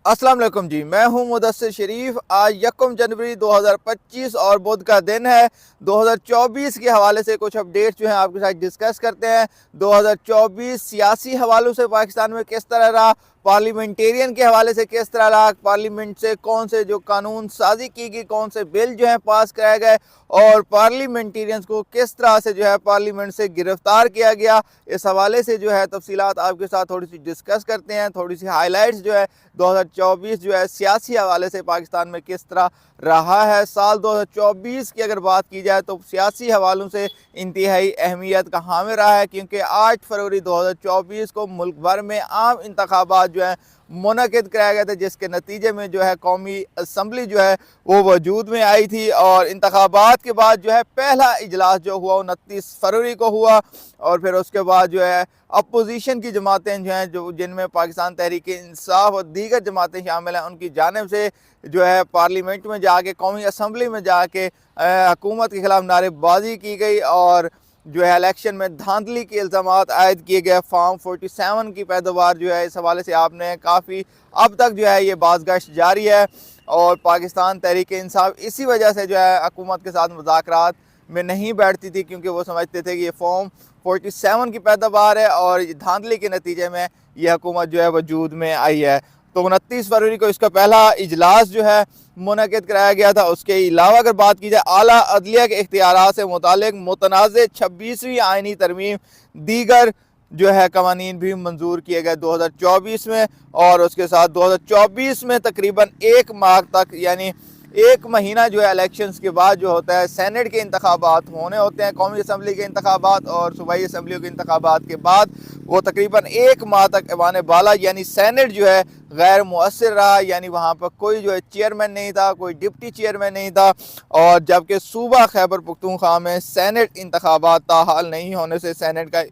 अस्सलाम वालेकुम जी, मैं हूं मुदस्सिर शरीफ। आज 1 जनवरी 2025 और बुध का दिन है। 2024 के हवाले से कुछ अपडेट्स जो हैं आपके साथ डिस्कस करते हैं। 2024 सियासी हवालों से पाकिस्तान में किस तरह रहा, पार्लियामेंटेरियन के हवाले से किस तरह रहा, पार्लियामेंट से कौन से जो कानून साजी की गई, कौन से बिल जो हैं पास कराए गए और पार्लियामेंटेरियंस को किस तरह से जो है पार्लियामेंट से गिरफ्तार किया गया, इस हवाले से जो है तफसीलात आपके साथ थोड़ी सी डिस्कस करते हैं। थोड़ी सी हाईलाइट्स जो है 2024 जो है सियासी हवाले से पाकिस्तान में किस तरह रहा है। साल 2024 की अगर बात की जाए तो सियासी हवालों से इंतहाई अहमियत का हामिल रहा है, क्योंकि 8 फरवरी 2024 को मुल्क भर में आम इंतखाबात जो है मुनक़िद कराए गए थे, जिसके नतीजे में जो है कौमी असम्बली जो है वो वजूद में आई थी। और इंतखाबात के बाद जो है पहला इजलास जो हुआ 29 फरवरी को हुआ। और फिर उसके बाद जो है अपोजिशन की जमातें जो हैं, जो जिनमें पाकिस्तान तहरीक इंसाफ और दीगर जमातें शामिल हैं, उनकी जानिब से जो है पार्लियामेंट में जाके, कौमी असम्बली में जाके हुकूमत के खिलाफ नारेबाजी की गई और जो है इलेक्शन में धांधली के इल्ज़ामात आयद किए गए। फॉर्म 47 की पैदावार जो है इस हवाले से आपने काफ़ी अब तक जो है ये बाज़गश्त जारी है। और पाकिस्तान तहरीक इंसाफ इसी वजह से जो है हुकूमत के साथ मुज़ाकरात में नहीं बैठती थी, क्योंकि वो समझते थे कि ये फॉर्म 47 की पैदावार है और धांधली के नतीजे में ये हुकूमत जो है वजूद में आई है। तो 29 फरवरी को इसका पहला इजलास जो है मुनक़िद कराया गया था। उसके अलावा अगर बात की जाए आला अदलिया के इख्तियारात से मुतालिक मुतनाज़ 26वीं आइनी तरमीम दीगर जो है कवानीन भी मंजूर किए गए 2024 में। और उसके साथ 2024 में तकरीबन 1 माह तक, यानी 1 महीना जो है इलेक्शंस के बाद जो होता है, सेनेट के इंतखाबात होने होते हैं, कौमी असम्बली के इंतखाबात और सूबाई असम्बलियों के इंतखाबात के बाद वो तकरीबन 1 माह तक ऐवान बाला यानी सेनेट जो है गैर मुअस्सिर रहा, यानी वहाँ पर कोई जो है चेयरमैन नहीं था, कोई डिप्टी चेयरमैन नहीं था। और जबकि सूबा खैबर पख्तूनख्वा में सेनेट इंतखाबात ताहाल नहीं होने से सेनेट का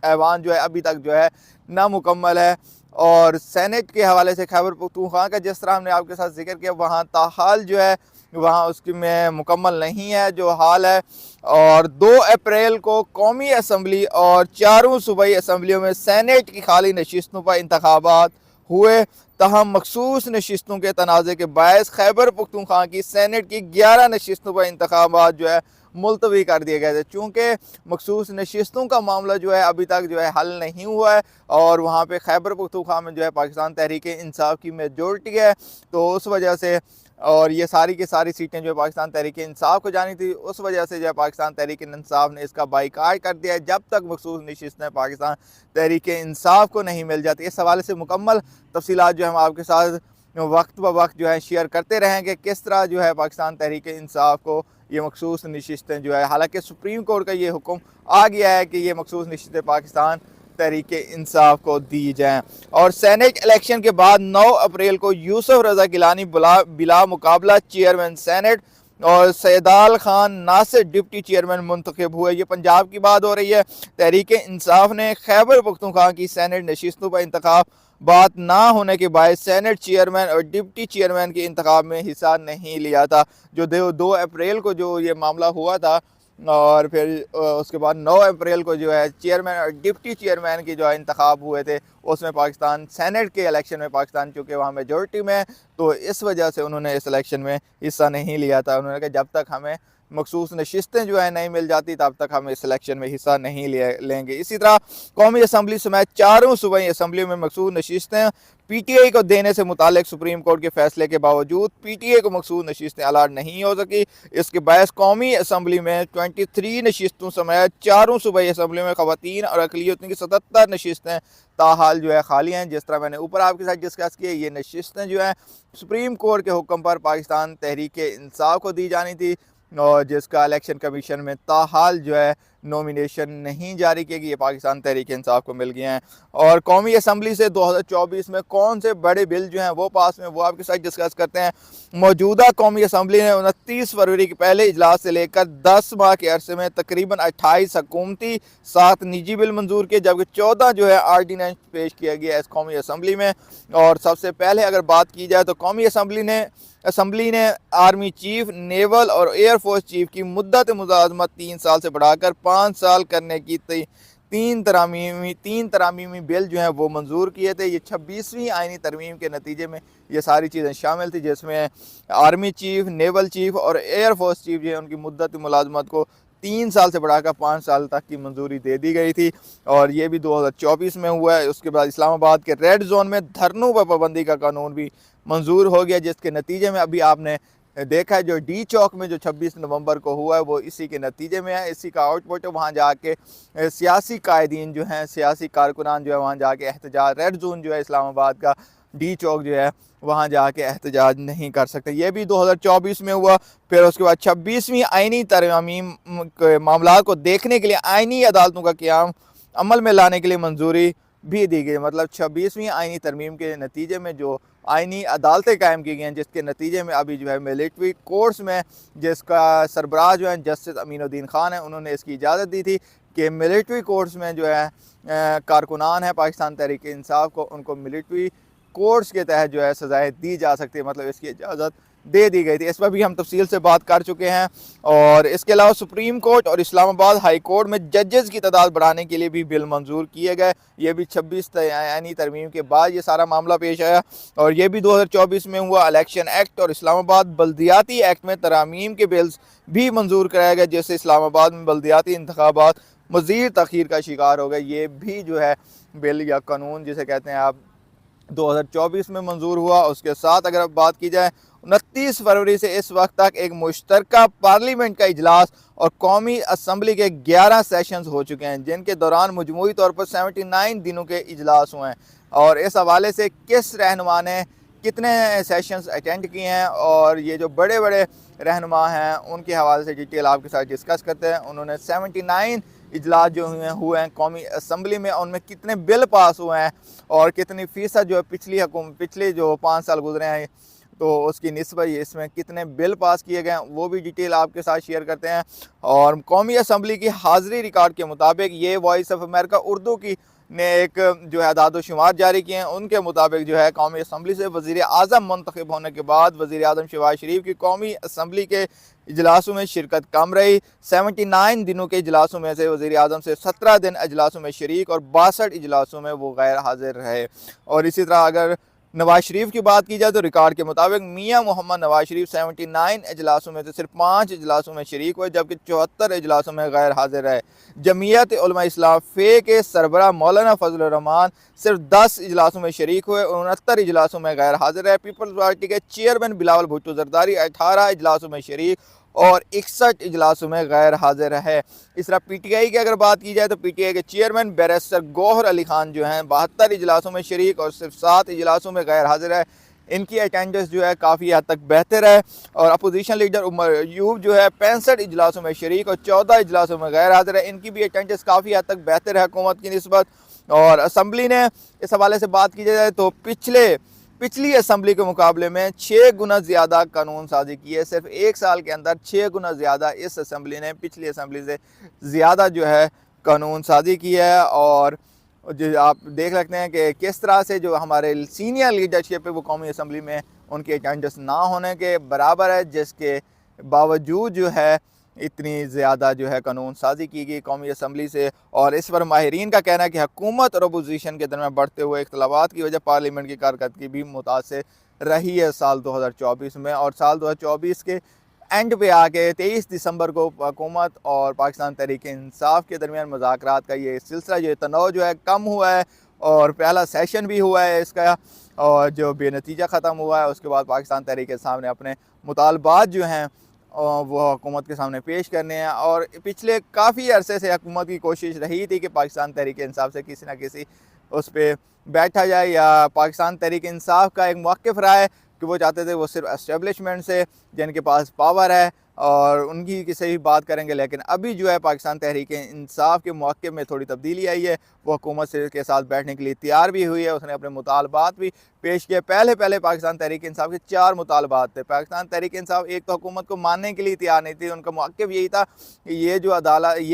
ऐवान जो है अभी तक जो है नामुकम्मल है। और सेनेट के हवाले से खैबर पख्तूनख्वा का जिस तरह हमने आपके साथ जिक्र किया, वहाँ ताहाल जो है वहाँ उसकी में मुकम्मल नहीं है जो हाल है। और 2 अप्रैल को कौमी असम्बली और 4 सूबाई असम्बलियों में सेनेट की खाली नशिस्तों पर इंतखाबात हुए, तहम मखसूस नशिस्तों के तनाज़े के बायस खैबर पख्तूनख्वा की सेनेट की 11 नशिस्तों पर इंतखाबात जो है मुलतवी कर दिए गए थे। चूँकि मखसूस नशिस्तों का मामला जो है अभी तक जो है हल नहीं हुआ है और वहाँ पे खैबर पख्तूनख्वा में जो है पाकिस्तान तहरीक इंसाफ की मेजॉरिटी है, तो उस वजह से, और ये सारी की सारी सीटें जो है पाकिस्तान तहरीक इंसाफ को जानी थी, उस वजह से जो है पाकिस्तान तहरीक इंसाफ ने इसका बाइकाट कर दिया है जब तक मखसूस नशिस्तें पाकिस्तान तहरीक इंसाफ को नहीं मिल जाती। इस हवाले से मुकम्मल तफसीलात जो हम आपके साथ वक्त ब वक्त जो है शेयर करते रहेंगे, किस तरह जो है पाकिस्तान तहरीक इंसाफ को ये मखसूस नशिस्तें जो है, हालांकि सुप्रीम कोर्ट का ये हुक्म आ गया है कि ये मखसूस नशिस्तें पाकिस्तान तहरीक इंसाफ को दी जाएँ। और सेनेट इलेक्शन के बाद 9 अप्रैल को यूसुफ रज़ा गिलानी बिला मुकाबला चेयरमैन सेनेट और सैदाल खान नासिर डिप्टी चेयरमैन मुंतखब हुए। ये पंजाब की बात हो रही है। तहरीक इंसाफ ने खैबर पख्तूनख्वा की सेनेट नशिस्तों पर इंतखाब बात ना होने के बाद सेनेट चेयरमैन और डिप्टी चेयरमैन के इंतखाब में हिस्सा नहीं लिया था। जो 2 अप्रैल को जो ये मामला हुआ था, और फिर उसके बाद 9 अप्रैल को जो है चेयरमैन और डिप्टी चेयरमैन के जो है इंतखाब हुए थे, उसमें पाकिस्तान सेनेट के इलेक्शन में पाकिस्तान चूँकि वहाँ मेजॉरिटी में, तो इस वजह से उन्होंने इस इलेक्शन में हिस्सा नहीं लिया था। उन्होंने कहा जब तक हमें मखसूस नशिस्तें जो है नहीं मिल जाती तब तक हम इस इलेक्शन में हिस्सा नहीं लेंगे। इसी तरह कौमी असम्बली समेत 4 सूबाई असम्बलियों में मखसूस नशिस्तें PTI को देने से मुतालिक सुप्रीम कोर्ट के फैसले के बावजूद PTI को मखसूस नशिस्तें अलाट नहीं हो सकी। इसके बायस कौमी असम्बली में 23 नशिस्तों समेत 4 सूबाई असम्बलियों में ख़वातीन और अक़लियतों की 77 नशिस्तें ताहाल जो है खाली हैं। जिस तरह मैंने ऊपर आपके साथ डिस्कस किया, ये नशिस्तें जो हैं सुप्रीम कोर्ट के हुक्म पर पाकिस्तान तहरीक इंसाफ को दी जानी थी, और जिसका इलेक्शन कमीशन में ताहाल जो है नॉमिनेशन नहीं जारी की गई, ये पाकिस्तान तहरीक इंसाफ को मिल गए हैं। और कौमी असम्बली से 2024 में कौन से बड़े बिल जो हैं वो पास में, वो आपके साथ डिस्कस करते हैं। मौजूदा कौमी असम्बली ने 29 फरवरी के पहले इजलास से लेकर 10 माह के अरसे में तकरीबन 28 हुकूमती 7 निजी बिल मंजूर किए, जबकि 14 जो है आर्डीनेंस पेश किया गया इस कौमी असम्बली में। और सबसे पहले अगर बात की जाए तो कौमी असम्बली ने आर्मी चीफ, नेवल और एयरफोर्स चीफ की मुद्दत मुलाजमत 3 साल से बढ़ाकर 5 साल करने की तीन तरामीमी बिल जो हैं वो मंजूर किए थे। ये 26वीं आइनी तरमीम के नतीजे में ये सारी चीज़ें शामिल थी, जिसमें आर्मी चीफ, नेवल चीफ और एयर फोर्स चीफ जो है उनकी मुद्दत मुलाजमत को 3 साल से बढ़ाकर 5 साल तक की मंजूरी दे दी गई थी, और ये भी 2024 में हुआ है। उसके बाद इस्लामाबाद के रेड जोन में धरनों पर पाबंदी का कानून भी मंजूर हो गया, जिसके नतीजे में अभी आपने देखा है जो डी चौक में जो 26 नवंबर को हुआ है वो इसी के नतीजे में है, इसी का आउटपुट है। वहाँ जाके सियासी कायदीन जो हैं, सियासी कारकुनान जो है वहाँ जाके एहतजाज, रेड जोन जो है इस्लामाबाद का, डी चौक जो है वहाँ जाके एहतजाज नहीं कर सकते। ये भी 2024 में हुआ। फिर उसके बाद 26वीं आइनी तरमीम के मामला को देखने के लिए आइनी अदालतों का क़याम अमल में लाने के लिए मंजूरी भी दी गई। मतलब 26वीं आइनी तरमीम के नतीजे में जो आइनी अदालतें कायम की गई हैं, जिसके नतीजे में अभी जो है मिलिट्री कोर्ट्स में, जिसका सरबराह जो है जस्टिस अमीनुद्दीन ख़ान है, उन्होंने इसकी इजाज़त दी थी कि मिलिट्री कोर्ट्स में जो है कारकुनान है पाकिस्तान तहरीक इंसाफ को, उनको मिलिट्री कोर्ट्स के तहत जो है सज़ाएँ दी जा सकती है, मतलब इसकी इजाज़त दे दी गई थी। इस पर भी हम तफसील से बात कर चुके हैं। और इसके अलावा सुप्रीम कोर्ट और इस्लामाबाद हाई कोर्ट में जजेस की तादाद बढ़ाने के लिए भी बिल मंजूर किए गए। ये भी 26 यानी तरमीम के बाद ये सारा मामला पेश आया, और ये भी 2024 में हुआ। इलेक्शन एक्ट और इस्लामाबाद बल्दियाती एक्ट में तरामीम के बिल्स भी मंजूर कराया गया, जिससे इस्लामाबाद में बल्दियाती इंतखाबात मज़ीद तख़ीर का शिकार हो गए। ये भी जो है बिल या कानून जिसे कहते हैं आप 2024 में मंजूर हुआ। उसके साथ अगर अब बात की जाए 29 फरवरी से इस वक्त तक एक मुश्तरका पार्लियामेंट का इजलास और कौमी असम्बली के 11 सेशंस हो चुके हैं, जिनके दौरान मजमूई तौर पर 79 दिनों के इजलास हुए हैं। और इस हवाले से किस रहनुमा ने कितने सेशंस अटेंड किए हैं और ये जो बड़े बड़े रहनुमा हैं उनके हवाले से डिटेल आपके साथ डिस्कस करते हैं। उन्होंने 79 इजलास जो हुए हैं कौमी असम्बली में, उनमें कितने बिल पास हुए हैं और कितनी फ़ीसद जो है पिछले जो 5 साल गुजरे हैं तो उसकी निस्बत इसमें कितने बिल पास किए गए हैं, वो भी डिटेल आपके साथ शेयर करते हैं। और कौमी असम्बली की हाज़िरी रिकॉर्ड के मुताबिक ये वॉइस ऑफ अमेरिका उर्दू की ने एक जो है अदाद शुमार जारी किए हैं, उनके मुताबिक जो है कौमी असम्बली से वज़ीर आज़म मुंतखब होने के बाद वज़ीर आज़म शहबाज शरीफ की कौमी असम्बली के इजलासों में शिरकत कम रही। 79 दिनों के इजलासों में से वज़ीर आज़म से 17 दिन इजलासों में शरीक और 62 इजलासों में वो गैर हाजिर रहे। और इसी तरह अगर नवाज शरीफ की बात की जाए तो रिकॉर्ड के मुताबिक मियाँ मोहम्मद नवाज शरीफ 79 इजलासों में से सिर्फ 5 इजलासों में शरीक हुए, जबकि 74 इजलासों में गैर हाजिर रहे। जमीयत उलमा इस्लाम फ़े के सरबराह मौलाना फजल रहमान सिर्फ 10 इजलासों में शरीक हुए, 69 इजलासों में गैर हाजिर रहे। पीपल्स पार्टी के चेयरमैन बिलावल भुट्टो जरदारी 18 इजलासों में शरीक और 61 इजलासों में गैर हाजिर है। इस तरह पीटीआई की अगर बात की जाए तो पीटीआई के चेयरमैन बैरिस्टर गौहर अली खान जो हैं 72 इजलासों में शरीक और सिर्फ 7 इजलासों में गैर हाजिर है। इनकी अटेंडेंस जो है काफ़ी हद तक बेहतर है। और अपोजिशन लीडर उमर अयूब जो है 65 इजलासों में शरीक और 14 इजलासों में गैर हाजिर है। इनकी भी अटेंडेंस काफ़ी हद तक बेहतर है हुकूमत की निस्बत। और असम्बली ने इस हवाले से बात की जाए तो पिछली असम्बली के मुकाबले में 6 गुना ज़्यादा कानून साजी की है। सिर्फ 1 साल के अंदर 6 गुना ज़्यादा इस असम्बली ने पिछली असम्बली से ज़्यादा जो है कानून साजी की है। और जो आप देख सकते हैं कि किस तरह से जो हमारे सीनियर लीडरशिप है वो कौमी असम्बली में उनकी अटेंडेंस ना होने के बराबर है, जिसके बावजूद जो है इतनी ज़्यादा जो है कानून साजी की गई कौमी असम्बली से। और इस पर माहिरीन का कहना है कि हुकूमत और अपोजिशन के दरमियान बढ़ते हुए इख्तलाफात की वजह पार्लियामेंट की कारकर्दगी भी मुतासर रही है साल 2024 में। और साल 2024 के एंड पे आके 23 दिसंबर को हुकूमत और पाकिस्तान तहरीक इंसाफ के दरमियान मुज़ाकरात का ये सिलसिला जो तनाव जो है कम हुआ है और पहला सेशन भी हुआ है इसका, और जो बेनतीजा ख़त्म हुआ है। उसके बाद पाकिस्तान तहरीक के सामने अपने मुतालबात जो हैं वो हुकूमत के सामने पेश करने हैं। और पिछले काफ़ी अरसे से हुकूमत की कोशिश रही थी कि पाकिस्तान तहरीक इंसाफ से किसी न किसी उस पर बैठा जाए, या पाकिस्तान तहरीक इंसाफ का एक मौक़िफ़ रहा है कि वो चाहते थे वो सिर्फ एस्टेब्लिशमेंट से जिनके पास पावर है और उनकी किसी भी बात करेंगे। लेकिन अभी जो है पाकिस्तान तहरीक इंसाफ के मौक़े में थोड़ी तब्दीली आई है, वो हुकूमत से के साथ बैठने के लिए तैयार भी हुई है। उसने अपने मुतालबात भी पेश किए। पहले पाकिस्तान तहरीक इंसाफ के 4 मुतालबात थे। पाकिस्तान तहरीक इंसाफ एक तो हुकूमत को मानने के लिए तैयार नहीं थी, उनका मौक़िफ़ यही था कि ये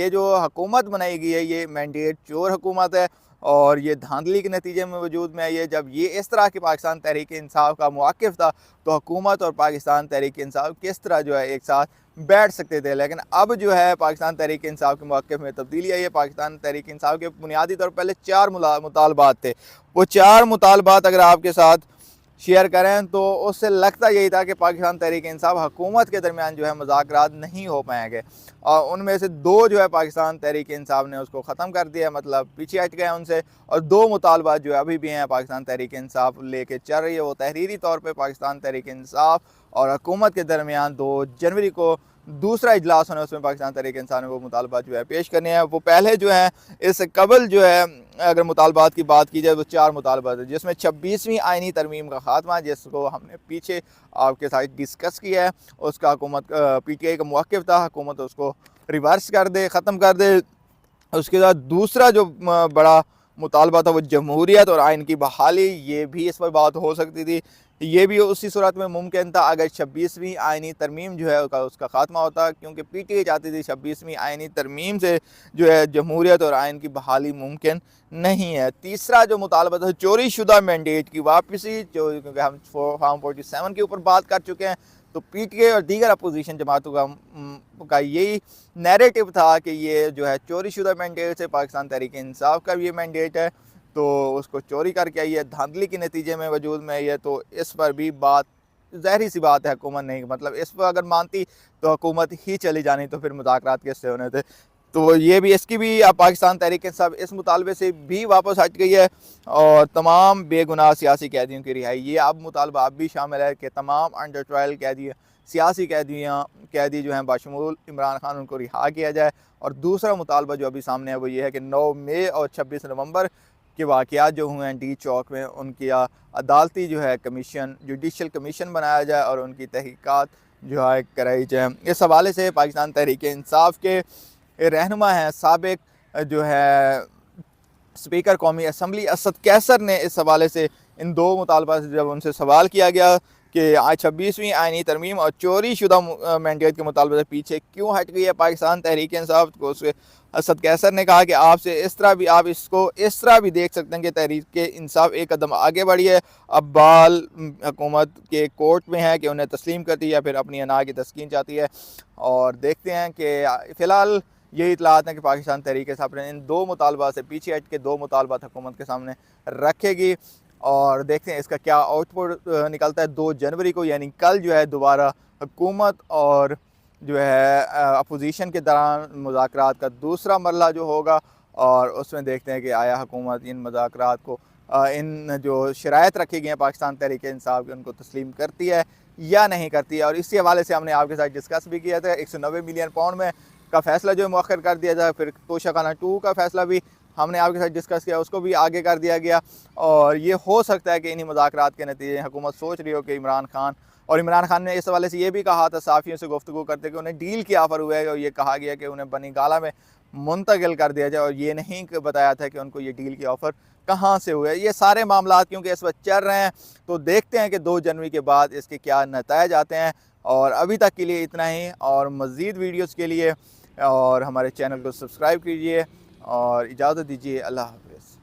जो हुकूमत बनाई गई है ये मैंडेट चोर हुकूमत है और ये धांधली के नतीजे में वजूद में आई है। जब ये इस तरह के पाकिस्तान तहरीक इंसाफ का मौक़िफ़ था तो हुकूमत और पाकिस्तान तहरीक इंसाफ किस तरह जो है एक साथ बैठ सकते थे। लेकिन अब जो है पाकिस्तान तहरीक इंसाफ के मौक़िफ़ में तब्दीली आई है। पाकिस्तान तहरीक इंसाफ के बुनियादी तौर पर पहले 4 मुतालबात थे। वो 4 मुतालबात अगर आपके साथ शेयर करें तो उससे लगता यही था कि पाकिस्तान तहरीक इंसाफ हुकूमत के दरमियान जो है मुज़ाकरात नहीं हो पाएंगे, और उनमें से 2 जो है पाकिस्तान तहरीक इंसाफ ने उसको ख़त्म कर दिया, मतलब पीछे हट गए उनसे। और 2 मुतालबात जो है अभी भी हैं पाकिस्तान तहरीक इंसाफ लेके चल रही है। वो तहरीरी तौर पर पाकिस्तान तहरीक इंसाफ और हुकूमत के दरमियान 2 जनवरी को दूसरा इजलास होना है, उसमें पाकिस्तान तहरीक इंसाफ ने वो मुतालबात जो है पेश करने हैं। वो पहले जो है इससे कबल जो है अगर मुतालबात की बात की जाए तो 4 मुतालबात है, जिसमें 26वीं आइनी तरमीम का खात्मा, जिसको हमने पीछे आपके साथ डिस्कस किया है। उसका हुकूमत PTI का मौक़िफ़ था, हुकूमत उसको रिवर्स कर दे, ख़त्म कर दे। उसके बाद दूसरा जो बड़ा मुतालबा था वो जमहूरियत और आइन की बहाली। ये भी इस पर बात हो सकती थी, ये भी उसी सूरत में मुमकिन था अगर 26वीं आइनी तरमीम जो है उसका ख़ात्मा होता, क्योंकि PTI चाहती थी 26वीं आइनी तरमीम से जो है जमहूरियत और आइन की बहाली मुमकिन नहीं है। तीसरा जो मुतालबा था चोरी शुदा मैंडेट की वापसी, जो क्योंकि हम फॉर्म 47 के ऊपर बात कर चुके हैं, तो PTI और दीगर अपोजिशन जमातों का यही नैरेटिव था कि ये जो है चोरी शुदा मैंडेट से पाकिस्तान तहरीक इंसाफ का भी ये मैंडेट है, तो उसको चोरी करके आई है, धांधली के नतीजे में वजूद में आई है। तो इस पर भी बात ज़ाहिर सी बात है हुकूमत नहीं, मतलब इस पर अगर मानती तो हुकूमत ही चली जानी, तो फिर मुज़ाकरात कैसे होने थे। तो ये भी इसकी भी अब पाकिस्तान तहरीक इंसाफ इस मुतालबे से भी वापस हट गई है, और तमाम बेगुनाह सियासी कैदियों की रिहाई, ये अब मुतालबा अब भी शामिल है कि तमाम अंडर ट्रायल कैदी सियासी कैदी जो हैं बाशमूल इमरान खान, उनको रिहा किया जाए। और दूसरा मुतालबा जो अभी सामने है वो ये है कि 9 मई और 26 नवंबर के वाक़यात जो हुए हैं डी चौक में, उनकी अदालती जो है कमीशन, जुडिशल कमीशन बनाया जाए और उनकी तहकीकात जो है कराई जाए। इस हवाले से पाकिस्तान तहरीक इंसाफ के रहनुमा हैं साबिक जो है स्पीकर कौमी असम्बली असद कैसर ने इस हवाले से इन 2 मुतालबा से जब उनसे सवाल किया गया कि आज 26वीं आइनी तरमीम और चोरी शुदा मैंडेट के मुतालबे से पीछे क्यों हट गई है पाकिस्तान तहरीक इंसाफ को, उसके असद कैसर ने कहा कि आपसे इस तरह भी आप इसको इस तरह भी देख सकते हैं कि तहरीक इंसाफ एक कदम आगे बढ़ी है। अब बाल हुकूमत के कोर्ट में है कि उन्हें तस्लीम करती है या फिर अपनी अना की तस्कीन चाहती है। और देखते हैं कि फ़िलहाल यही इतलात हैं कि पाकिस्तान तहरीक इंसाफ ने इन 2 मुतालबा से पीछे हट के 2 मुतालबात हुकूमत के सामने रखेगी, और देखते हैं इसका क्या आउटपुट निकलता है। 2 जनवरी को यानी कल जो है दोबारा हुकूमत और जो है अपोजिशन के दौरान मुज़ाकरात का दूसरा मरला जो होगा, और उसमें देखते हैं कि आया हुकूमत इन मुज़ाकरात को इन जो शराइत रखी गई हैं पाकिस्तान तहरीक इंसाफ की, उनको तस्लीम करती है या नहीं करती है। और इसी हवाले से हमने आपके साथ डिस्कस भी किया था, 190 मिलियन पाउंड में का फ़ैसला जो है मौखर कर दिया जाए, फिर तोशाखाना 2 का फ़ैसला भी हमने आपके साथ डिस्कस किया, उसको भी आगे कर दिया गया। और ये हो सकता है कि इन्हीं मुज़ाकरात के नतीजे हुकूमत सोच रही हो कि इमरान खान ने इस हवाले से ये भी कहा था सहाफ़ियों से गुफ्तगू करते कि उन्हें डील की ऑफ़र हुआ है, और ये कहा गया कि उन्हें बनी गाला में मुंतकिल कर दिया जाए, और ये नहीं बताया था कि उनको ये डील की ऑफ़र कहाँ से हुआ है। ये सारे मामला क्योंकि इस वक्त चल रहे हैं, तो देखते हैं कि 2 जनवरी के बाद इसके क्या नताइज आते हैं। और अभी तक के लिए इतना ही, और मज़ीद वीडियोज़ के लिए और हमारे चैनल को सब्सक्राइब कीजिए, और इजाज़त दीजिए। अल्लाह हाफ़िज़।